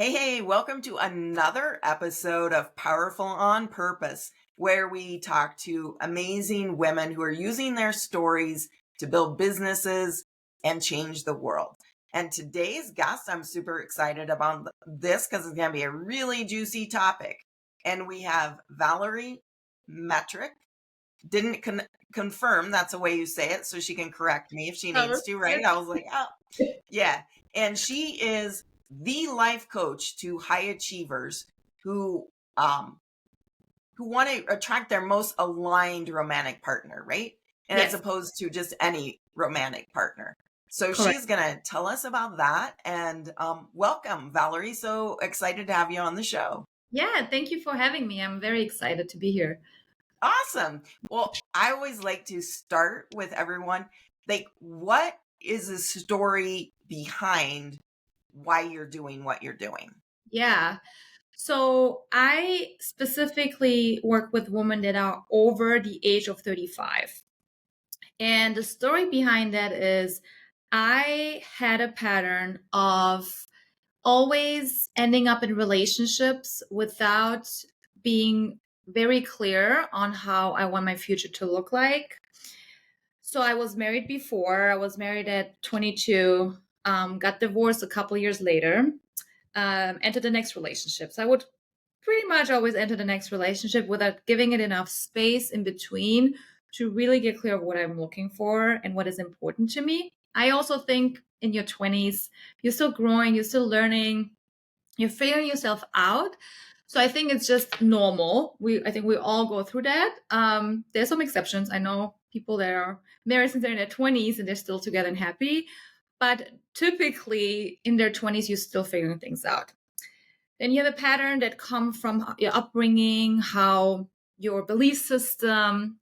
Hey, welcome to another episode of Powerful on Purpose, where we talk to amazing women who are using their stories to build businesses and change the world. And today's guest, I'm super excited about this because it's going to be a really juicy topic. And we have Valerie Mitric. Didn't confirm that's the way you say it, so she can correct me if she needs to, right? I was like, oh, yeah. And she is the life coach to high achievers who want to attract their most aligned romantic partner, right? And as Yes, opposed to just any romantic partner. So correct. she's going to tell us about that. And welcome, Valerie. So excited to have you on the show. Yeah, thank you for having me. I'm very excited to be here. Awesome. Well, I always like to start with everyone. Like, what is the story behind why you're doing what you're doing? Yeah. So I specifically work with women that are over the age of 35. And the story behind that is I had a pattern of always ending up in relationships without being very clear on how I want my future to look like. So I was married before. I was married at 22, got divorced a couple years later, entered the next relationship. So I would pretty much always enter the next relationship without giving it enough space in between to really get clear of what I'm looking for and what is important to me. I also think in your 20s, you're still growing, you're still learning, you're figuring yourself out. So I think it's just normal. I think we all go through that. There's some exceptions. I know people that are married since they're in their 20s and they're still together and happy. But typically in their 20s, you're still figuring things out. Then you have a pattern that come from your upbringing, how your belief system.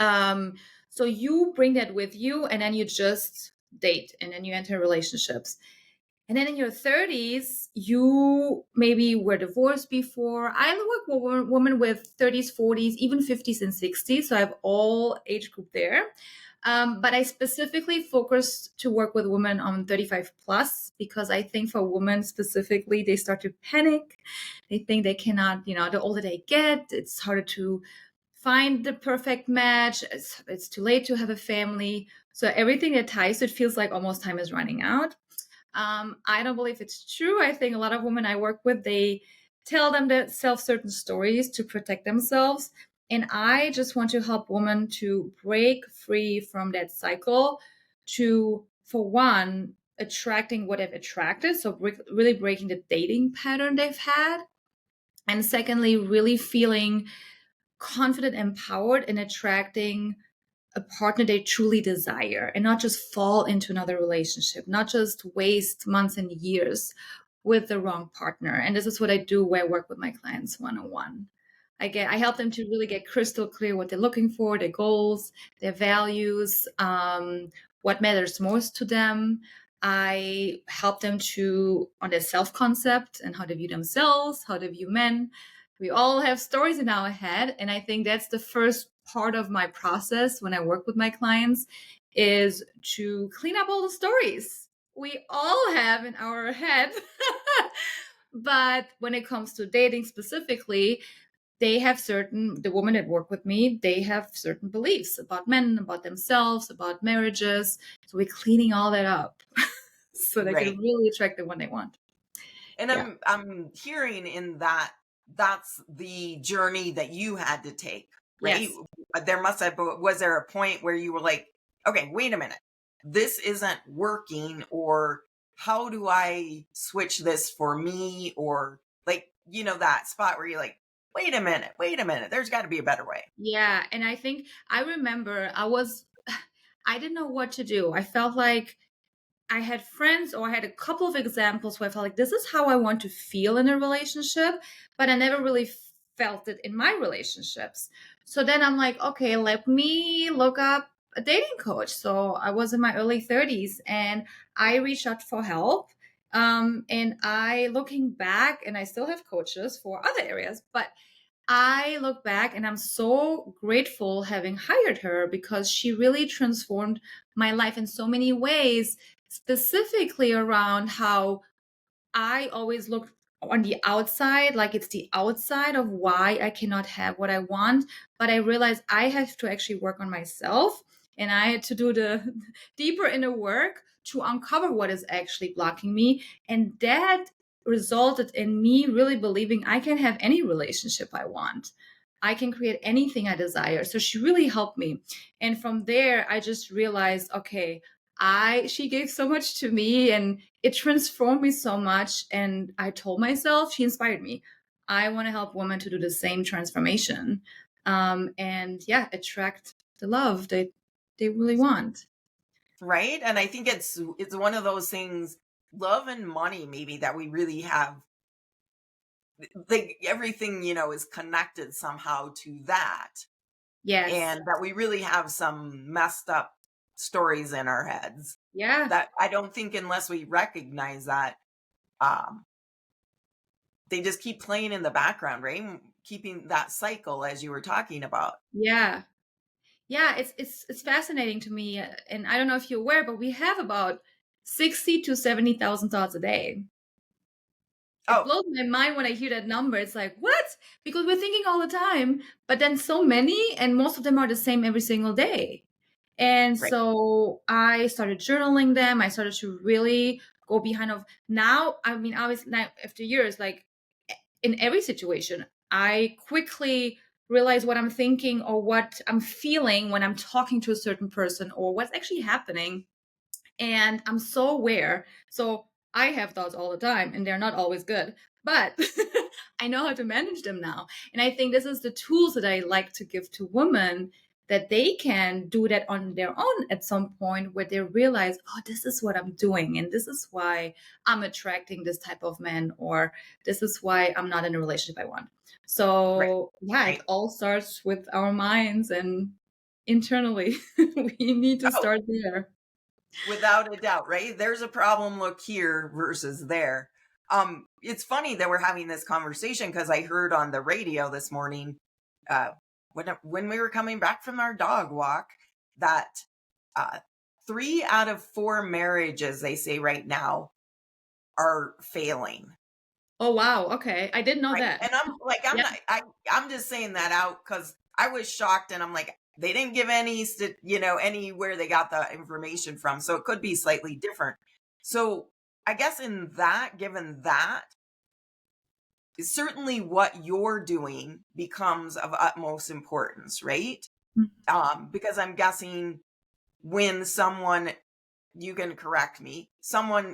So you bring that with you, and then you just date, and then you enter relationships. And then in your 30s, you maybe were divorced before. I work with women with 30s, 40s, even 50s and 60s. So I have all age group there. But I specifically focused to work with women on 35 plus because I think for women specifically, they start to panic. They think they cannot, the older they get, it's harder to find the perfect match. It's too late to have a family. So everything that ties to it feels like almost time is running out. I don't believe it's true. I think a lot of women I work with, they tell themselves certain stories to protect themselves. And I just want to help women to break free from that cycle to, for one, attracting what they've attracted. So really breaking the dating pattern they've had. And secondly, really feeling confident, empowered in attracting a partner they truly desire and not just fall into another relationship, not just waste months and years with the wrong partner. And this is what I do where I work with my clients one-on-one. I help them to really get crystal clear what they're looking for, their goals, their values, what matters most to them. I help them to on their self-concept and how they view themselves, how they view men. We all have stories in our head, and I think that's the first part of my process when I work with my clients is to clean up all the stories we all have in our head. But when it comes to dating specifically, the women that work with me, they have certain beliefs about men, about themselves, about marriages. So we're cleaning all that up so they can Right. really attract the one they want. And Yeah. I'm hearing in that that's the journey that you had to take, right? Yes. There must have, was there a point where you were like, okay, wait a minute, this isn't working, or how do I switch this for me? Or like, that spot where you're like, wait a minute, there's got to be a better way. Yeah. And I think I remember I didn't know what to do. I felt like I had friends or I had a couple of examples where I felt like this is how I want to feel in a relationship, but I never really felt it in my relationships. So then I'm like, okay, let me look up a dating coach. So I was in my early 30s and I reached out for help. And I looking back, and I still have coaches for other areas, but I look back and I'm so grateful having hired her because she really transformed my life in so many ways, specifically around how I always look on the outside, like it's the outside of why I cannot have what I want. But I realized I have to actually work on myself, and I had to do the deeper inner work to uncover what is actually blocking me. And that resulted in me really believing I can have any relationship I want. I can create anything I desire. So she really helped me. And from there, I just realized, okay, she gave so much to me, and it transformed me so much. And I told myself, she inspired me. I want to help women to do the same transformation. And yeah, attract the love they really want. Right. And I think it's one of those things, love and money, maybe, that we really have, like everything, is connected somehow to that. Yes. And that we really have some messed up stories in our heads Yeah. that I don't think, unless we recognize that, um, they just keep playing in the background, right? Keeping that cycle, as you were talking about. Yeah. Yeah, it's fascinating to me, and I don't know if you're aware, but we have about 60 to 70,000 thoughts a day. It Oh, blows my mind when I hear that number. It's like, what? Because we're thinking all the time, but then so many, and most of them are the same every single day. And right. so I started journaling them. I started to really go behind of now. I mean, obviously now after years, like in every situation, I quickly realize what I'm thinking or what I'm feeling when I'm talking to a certain person or what's actually happening. And I'm so aware. So I have thoughts all the time, and they're not always good, but I know how to manage them now. And I think this is the tools that I like to give to women, that they can do that on their own at some point, where they realize, oh, this is what I'm doing, and this is why I'm attracting this type of man, or this is why I'm not in a relationship I want. Right. So yeah, it Right. all starts with our minds and internally. We need to Oh, start there. without a doubt, right? There's a problem, look here versus there. It's funny that we're having this conversation because I heard on the radio this morning, uh, when we were coming back from our dog walk, that uh, 3 out of 4 marriages, they say right now, are failing. Oh, wow. Okay. I didn't know Right. that. And I'm like, Yeah. I'm just saying that out because I was shocked, and I'm like, they didn't give any, anywhere they got the information from. So it could be slightly different. So I guess in that, given that, certainly what you're doing becomes of utmost importance, right? Mm. Because I'm guessing when someone, you can correct me,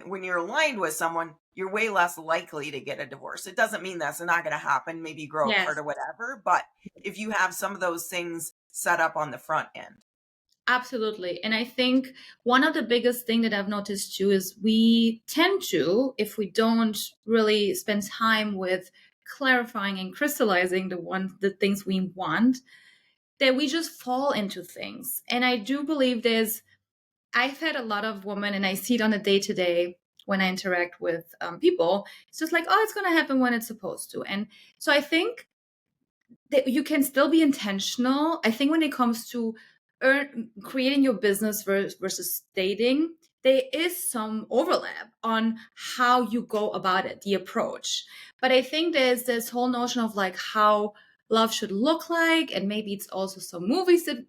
when you're aligned with someone, you're way less likely to get a divorce. It doesn't mean that's not going to happen, maybe grow apart Yes, or whatever, but if you have some of those things set up on the front end. absolutely. And I think one of the biggest thing that I've noticed too is we tend to, if we don't really spend time with clarifying and crystallizing the things we want, that we just fall into things. And I do believe I've had a lot of women, and I see it on a day to day when I interact with people. It's just like, oh, it's going to happen when it's supposed to. And so I think that you can still be intentional. I think when it comes to creating your business versus dating, there is some overlap on how you go about it, the approach. But I think there's this whole notion of like how love should look like, and maybe it's also some movies that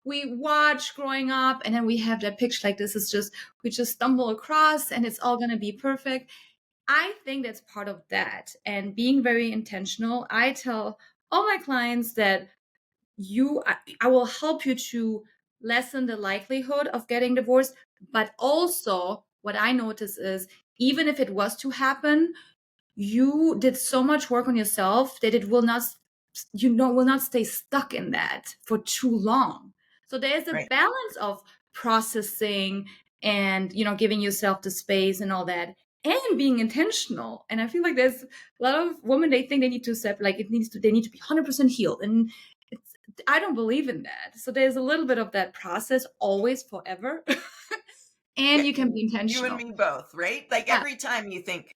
we watch growing up, and then we have that picture like this is just we just stumble across and it's all going to be perfect. I think that's part of that. And being very intentional, I tell all my clients that I will help you to lessen the likelihood of getting divorced. But also, what I notice is even if it was to happen, you did so much work on yourself that it will not, will not stay stuck in that for too long. So there's a Right. balance of processing and giving yourself the space and all that, and being intentional. And I feel like there's a lot of women, they think they need to step like they need to be 100% healed, and I don't believe in that. So there's a little bit of that process always, forever. Yeah, And you can be you and intentional. me both, right? Like Yeah. every time you think,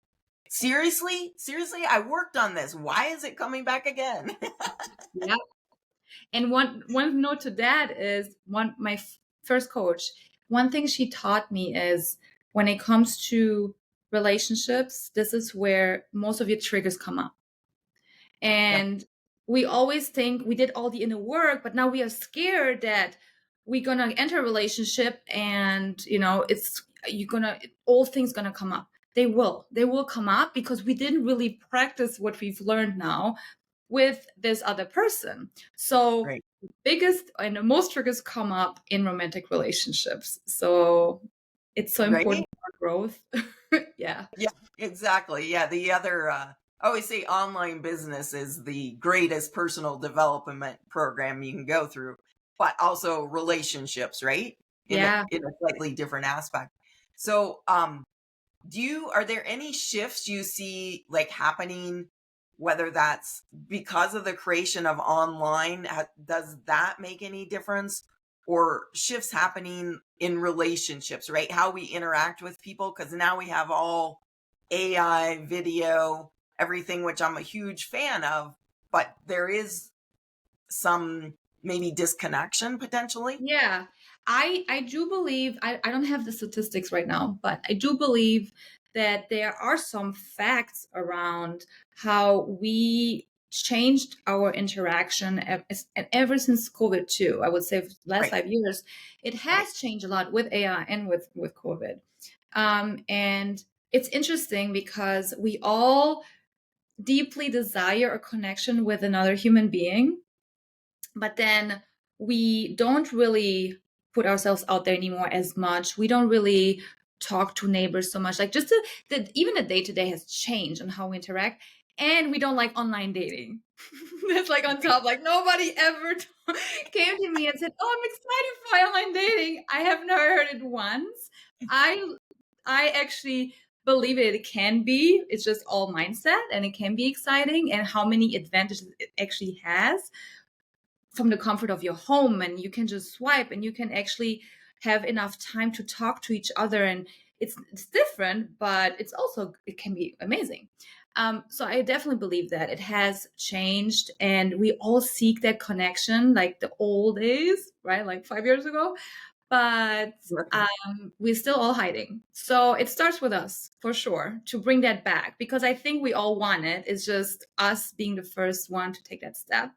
seriously, I worked on this. Why is it coming back again? Yeah. And one note to that is first coach. One thing she taught me is when it comes to relationships, this is where most of your triggers come up. And we always think we did all the inner work, but now we are scared that we're gonna enter a relationship and all things gonna come up. They will come up because we didn't really practice what we've learned now with this other person. So Right. biggest and the most triggers come up in romantic relationships. So it's so Right. important for growth. Yeah. Yeah, exactly. Yeah. The other, I always say online business is the greatest personal development program you can go through, but also relationships, right? Yeah. In a slightly different aspect. So, are there any shifts you see like happening, whether that's because of the creation of online, does that make any difference? Or shifts happening in relationships, right? How we interact with people, because now we have all AI, video, everything, which I'm a huge fan of, but there is some maybe disconnection potentially. Yeah. I do believe I don't have the statistics right now, but I do believe that there are some facts around how we changed our interaction and ever since COVID too. I would say for the last Right, 5 years, it right, has changed a lot with AI and with COVID. And it's interesting because we all deeply desire a connection with another human being, but then we don't really put ourselves out there anymore as much. We don't really talk to neighbors so much. Like just even the day to day has changed on how we interact. And we don't like online dating. That's like on top. Like nobody ever came to me and said, "Oh, I'm excited for my online dating." I have never heard it once. I actually believe it can be. It's just all mindset, and it can be exciting. And how many advantages it actually has from the comfort of your home, and you can just swipe and you can actually have enough time to talk to each other, and it's different, but it can be amazing. So I definitely believe that it has changed, and we all seek that connection like the old days, right? Like 5 years ago, but right. we're still all hiding. So it starts with us for sure to bring that back, because I think we all want it. It's just us being the first one to take that step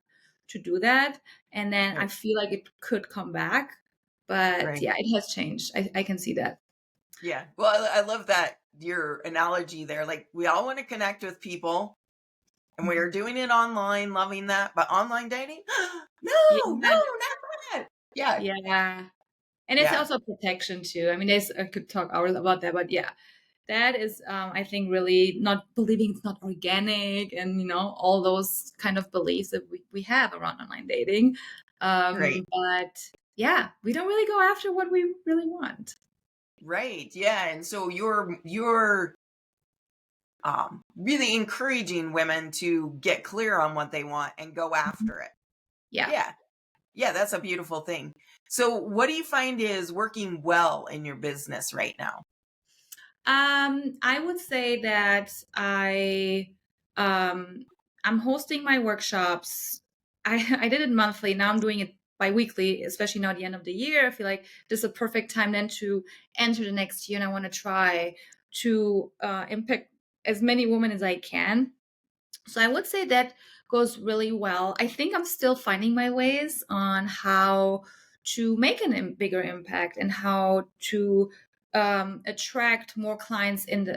to do that. And then I Right, feel like it could come back. But right. yeah, it has changed. I can see that. Yeah. Well, I love that your analogy there. Like we all want to connect with people and we Mhm. are doing it online, loving that, but online dating? No, no, Yeah. not that. Yeah. Yeah. And it's Yeah. also protection too. I mean, I could talk hours about that, but yeah, that is, I think, really not believing it's not organic, and all those kind of beliefs that we have around online dating. Right. But yeah, we don't really go after what we really want. Right. Yeah. And so you're really encouraging women to get clear on what they want and go Mhm. after it. Yeah. Yeah. Yeah, that's a beautiful thing. So what do you find is working well in your business right now? I would say that um, I'm hosting my workshops. I did it monthly. Now I'm doing it bi-weekly, especially now at the end of the year. I feel like this is a perfect time then to enter the next year, and I want to try to impact as many women as I can. So I would say that goes really well. I think I'm still finding my ways on how to make bigger impact, and how to attract more clients in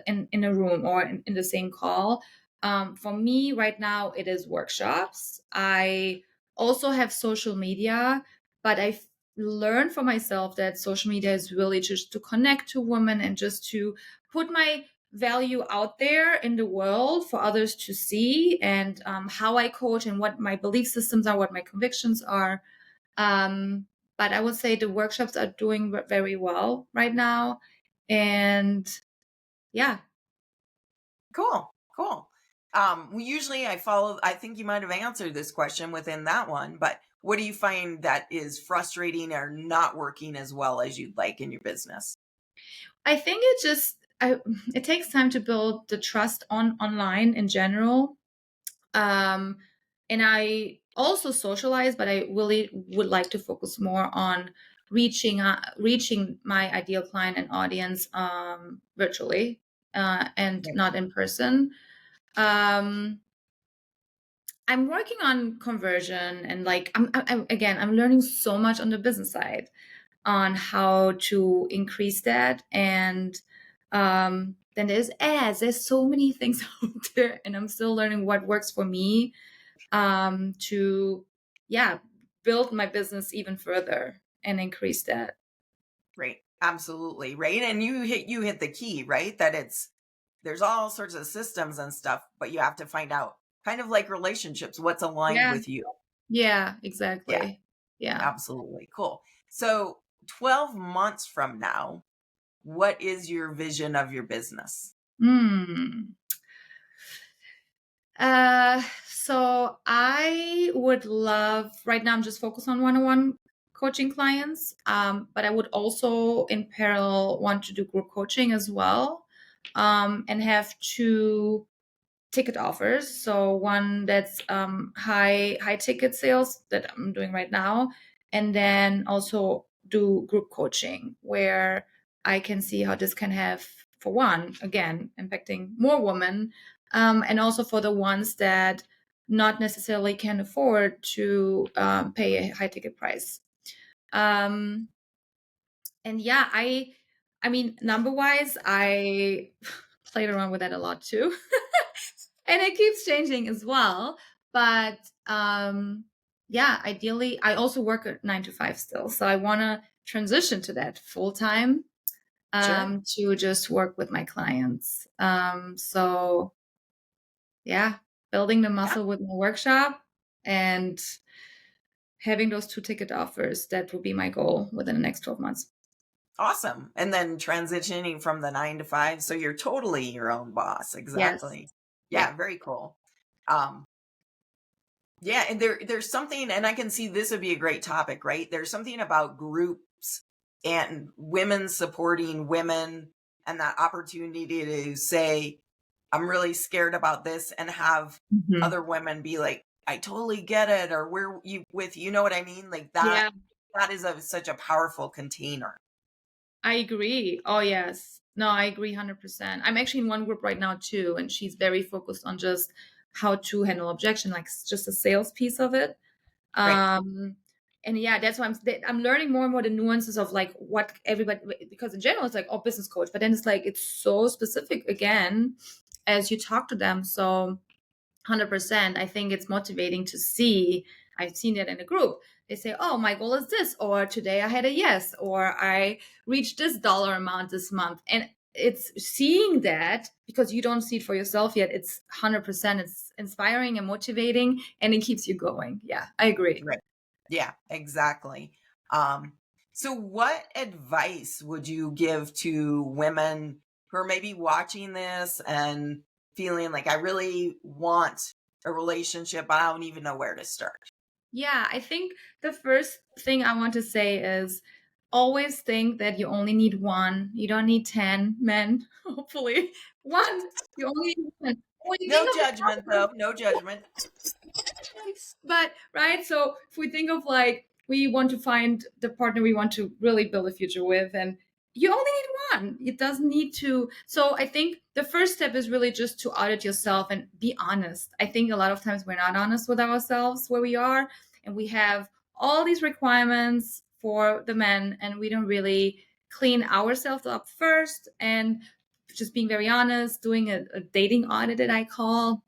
a room or in the same call. For me right now, it is workshops. I also have social media, but I've learned for myself that social media is really just to connect to women and just to put my value out there in the world for others to see, and how I coach and what my belief systems are, what my convictions are. Um, but I would say the workshops are doing very well right now. And yeah. Cool. Cool. Usually I think you might have answered this question within that one, but what do you find that is frustrating or not working as well as you'd like in your business? I think it takes time to build the trust online in general. Um, and I also socialize, but I really would like to focus more on reaching my ideal client and audience virtually. and Right. not in person. Um, I'm working on conversion, and like I'm learning so much on the business side on how to increase that. And then there's ads. There's so many things out there, and I'm still learning what works for me to, yeah, build my business even further and increase that. Right. Absolutely. Right. And you hit the key, right? That there's all sorts of systems and stuff, but you have to find out, kind of like relationships, what's aligned Yeah. with you. Yeah, Yeah, exactly. Yeah. absolutely. Cool. So 12 months from now, what is your vision of your business? Hmm. So I would love, right now I'm just focused on one-on-one coaching clients. But I would also in parallel want to do group coaching as well. And have two ticket offers. So one that's high ticket sales that I'm doing right now, and then also do group coaching where I can see how this can have, for one, again, impacting more women, and also for the ones that not necessarily can afford to pay a high ticket price. Um, and yeah, I mean, number wise, I played around with that a lot too. And it keeps changing as well. But yeah, ideally, I also work at 9 to 5 still. So I want to transition to that full time, Sure. to just work with my clients. So yeah, building the Yeah. muscle with my workshop and having those two ticket offers, that will be my goal within the next 12 months. Awesome. And then transitioning from the 9 to 5. So you're totally your own boss. Yes. Exactly. Yeah. Yeah. Very cool. Um, yeah. And there's something, and I can see this would be a great topic, right? There's something about groups and women supporting women and that opportunity to say, I'm really scared about this, and have Mhm. other women be like, I totally get it, or where you with, you know what I mean? Like that, Yeah. that is such a powerful container. I agree. Oh, yes. No, I agree 100%. I'm actually in one group right now too, and she's very focused on just how to handle objection, like just a sales piece of it. Right. Um, and yeah, that's why I'm learning more and more the nuances of like what everybody, because in general it's like, oh, business coach, but then it's like it's so specific again as you talk to them. So 100%. I think it's motivating to see. I've seen that in a group. They say, oh, my goal is this, or today I had a yes, or I reached this dollar amount this month. And it's seeing that, because you don't see it for yourself yet. It's 100%. It's inspiring and motivating, and it keeps you going. Yeah, I agree. Right. Yeah, exactly. Um, so what advice would you give to women who are maybe watching this and feeling like, I really want a relationship, but I don't even know where to start? Yeah, I think the first thing I want to say is always think that you only need one. You don't need 10 men, hopefully. One, you only need one. When you No think of the judgment, though. No judgment. but right, so if we think of like we want to find the partner we want to really build a future with, and you only need one. It doesn't need to. So I think the first step is really just to audit yourself and be honest. I think a lot of times we're not honest with ourselves where we are, and we have all these requirements for the men, and we don't really clean ourselves up first. And just being very honest, doing a dating audit that I call,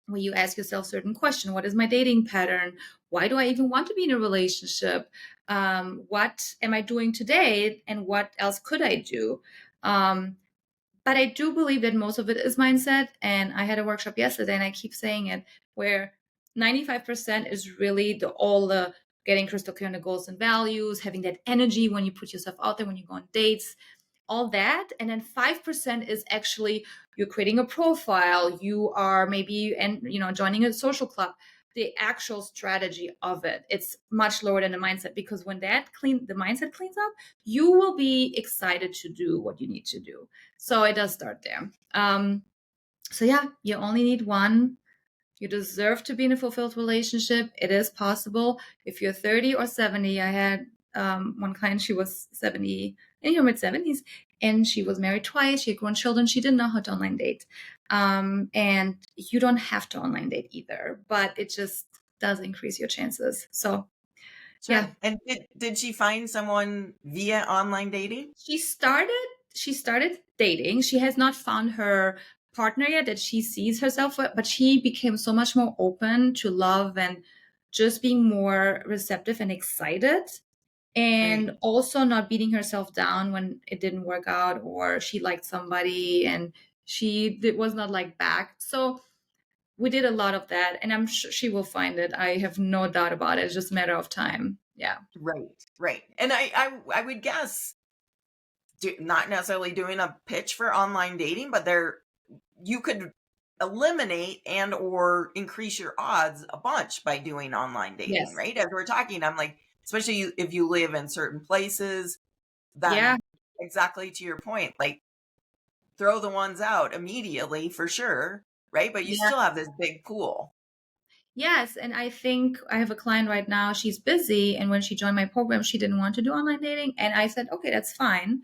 where you ask yourself certain question: what is my dating pattern? Why do I even want to be in a relationship? What am I doing today, and what else could I do? um, but I do believe that most of it is mindset. And I had a workshop yesterday, and I keep saying it, where 95% is really all the getting crystal clear on the goals and values, having that energy when you put yourself out there, when you go on dates, all that. And then 5% is actually you're creating a profile, you are maybe, and joining a social club, the actual strategy of it. It's much lower than the mindset, because when the mindset cleans up, you will be excited to do what you need to do. So it does start there. So yeah, you only need one. You deserve to be in a fulfilled relationship. It is possible. If you're 30 or 70, I had one client, she was 70, in her mid 70s, and she was married twice. She had grown children. She didn't know how to online date. And you don't have to online date either, but it just does increase your chances. So Sure. yeah. And did she find someone via online dating? She started dating. She has not found her partner yet that she sees herself with, but she became so much more open to love and just being more receptive and excited, and Great. also not beating herself down when it didn't work out or she liked somebody and was not like back. So we did a lot of that, and I'm sure she will find it. I have no doubt about it. It's just a matter of time. Yeah. Right. Right. And I would guess not necessarily doing a pitch for online dating, but you could eliminate and or increase your odds a bunch by doing online dating, Yes. right? As we're talking, I'm like, especially if you live in certain places, Yeah. then exactly to your point, like throw the ones out immediately for sure, right? But you Yeah. still have this big pool. Yes, and I think I have a client right now. She's busy, and when she joined my program, she didn't want to do online dating, and I said, "Okay, that's fine."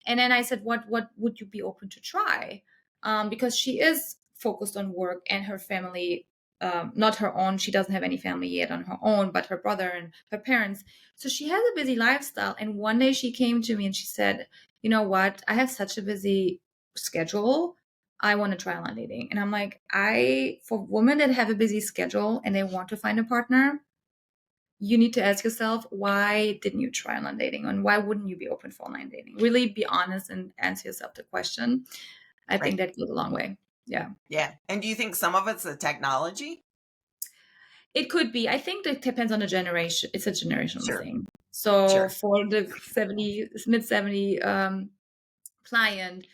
And then I said, "What would you be open to try?" Because she is focused on work and her family, not her own. She doesn't have any family yet on her own, but her brother and her parents. So she has a busy lifestyle. And one day she came to me and she said, "You know what? I have such a busy schedule. I want to try online dating." And I'm like, for women that have a busy schedule and they want to find a partner, you need to ask yourself, why didn't you try online dating? And why wouldn't you be open for online dating? Really be honest and answer yourself the question. I think Right. that goes a long way. Yeah. Yeah. And do you think some of it's the technology? It could be. I think that depends on the generation. It's a generational Sure. thing. So Sure. for the mid 70 client,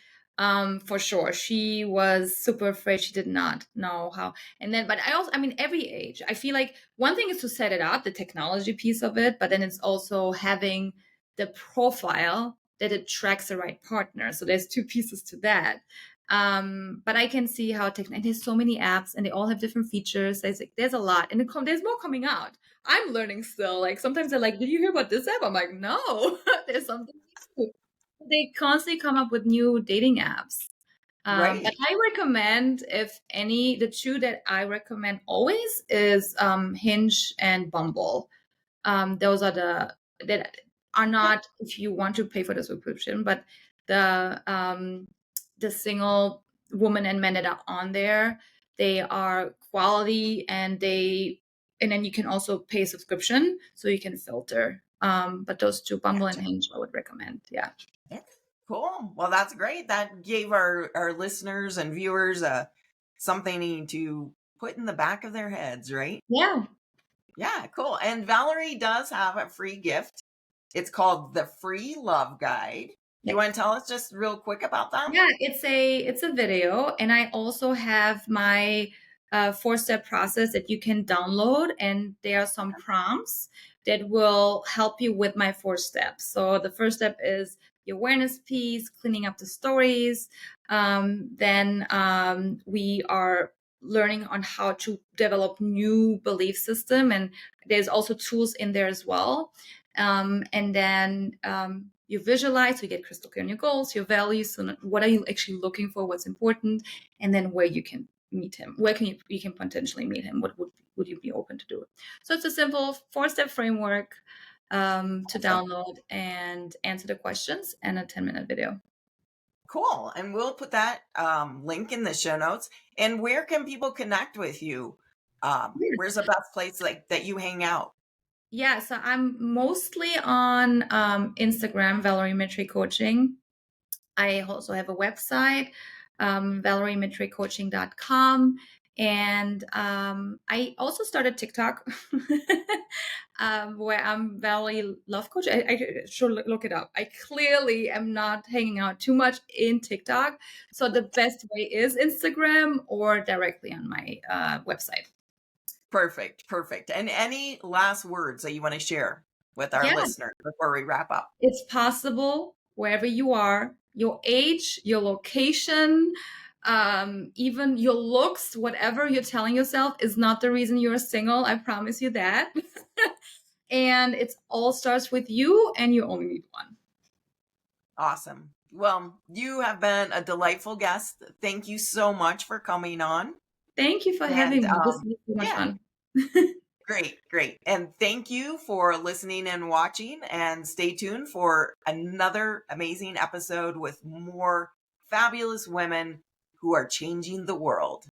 for sure she was super afraid. She did not know how. And then, but I mean, every age, I feel like one thing is to set it up, the technology piece of it, but then it's also having the profile that attracts the right partner. So there's two pieces to that. But I can see how there's so many apps and they all have different features. There's a lot, and there's more coming out. I'm learning still. Like sometimes they're like, "Did you hear about this app?" I'm like, "No." There's something new. They constantly come up with new dating apps. But Right. I recommend, if any, the two that I recommend always is Hinge and Bumble. Those are that are not, if you want to pay for the subscription, but the single women and men that are on there, they are quality, and then you can also pay a subscription so you can filter. But those two, Bumble and Gotcha. Hinge, I would recommend. Yeah. Yeah. Cool. Well, that's great. That gave our listeners and viewers something to put in the back of their heads, right? Yeah. Yeah, cool. And Valerie does have a free gift. It's called the Free Love Guide. You Yeah. want to tell us just real quick about that? Yeah, it's a video, and I also have my 4-step process that you can download, and there are some prompts that will help you with my 4 steps. So the first step is the awareness piece, cleaning up the stories. Then we are learning on how to develop new belief system, and there's also tools in there as well. And then you visualize, so you get crystal clear on your goals, your values, so what are you actually looking for, what's important, and then where you can meet him, where can you can potentially meet him, what would you be open to do. So it's a simple 4-step framework to Awesome. download and answer the questions, and a 10-minute video. Cool. And we'll put that link in the show notes. And where can people connect with you? Where's the best place like that you hang out? Yeah, so I'm mostly on Instagram, Valerie Mitric Coaching. I also have a website, ValerieMitricCoaching.com. And I also started TikTok, where I'm Valerie Love Coach. I should look it up. I clearly am not hanging out too much in TikTok. So the best way is Instagram or directly on my website. Perfect. Perfect. And any last words that you want to share with our Yeah, listeners before we wrap up? it's possible wherever you are, your age, your location, even your looks, whatever you're telling yourself is not the reason you're single. I promise you that. And it all starts with you, and you only need one. Awesome. Well, you have been a delightful guest. Thank you so much for coming on. Thank you for And having me. This was so much yeah, fun. great, great. And thank you for listening and watching. And stay tuned for another amazing episode with more fabulous women who are changing the world.